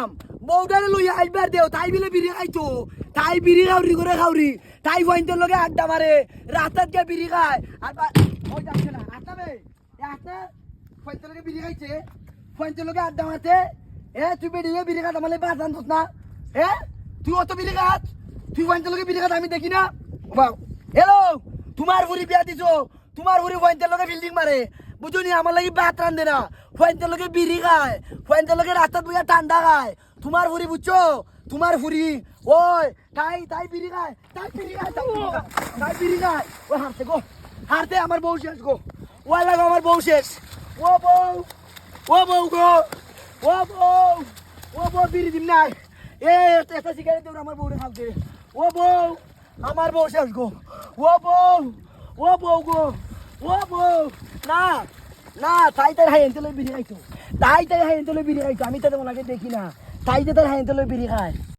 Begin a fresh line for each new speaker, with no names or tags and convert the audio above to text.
কইতাম বউটারে লইয়া আইবার দেও তাই বিলে বিড়ি খাইতো তাই বিড়ি খাউরি করে খাউরি তাই ফয়েন্টের লগে আড্ডা মারে রাতাত গিয়ে বিড়ি খায় আর ওই যাচ্ছে না আটনাবে আটনা ফয়েন্টের লগে বিড়ি খাইছে ফয়েন্টের লগে আড্ডা মারতে তুই বেরিয়ে বিড়ি খাত আমার বাস আনতস না তুই অত বিড়ি খাত তুই ফয়েন্টের লগে বিড়ি খাত আমি দেখি না হ্যালো তোমার বুড়ি বিয়া দিছো তোমার বুড়ি ফয়েন্টের লগে বিল্ডিং মারে বুঝুনি আমার লাগি ভাত রান্ধে না ফয়েন্টের লগে বিড়ি খায় ফয়েন্টের লগে রাস্তাত বইয়া ঠান্ডা খায় তোমার বুড়ি বুঝছো তোমার বুড়ি ওই তাই তাই বিড়ি খায় তাই বিড়ি খায় তাই বিড়ি খায় ও হারতে গো হারতে আমার বউ শেষ গো ওই লাগো আমার বউ শেষ ও বউ গো ও বউ বিড়ি দিন নাই একটা সিগারেট দেব আমার বউরে খাওয়াতে ও বউ আমার বউ শেষ গো ও বউ গো ও বউ না না তাই তার হাই এনতে বিড়ি খাইছো তাই তাই হাই এনতে বিড়ি খাইছো আমি তো তোমাকে দেখি না তাই যে তার হাই এনতে বিড়ি খায়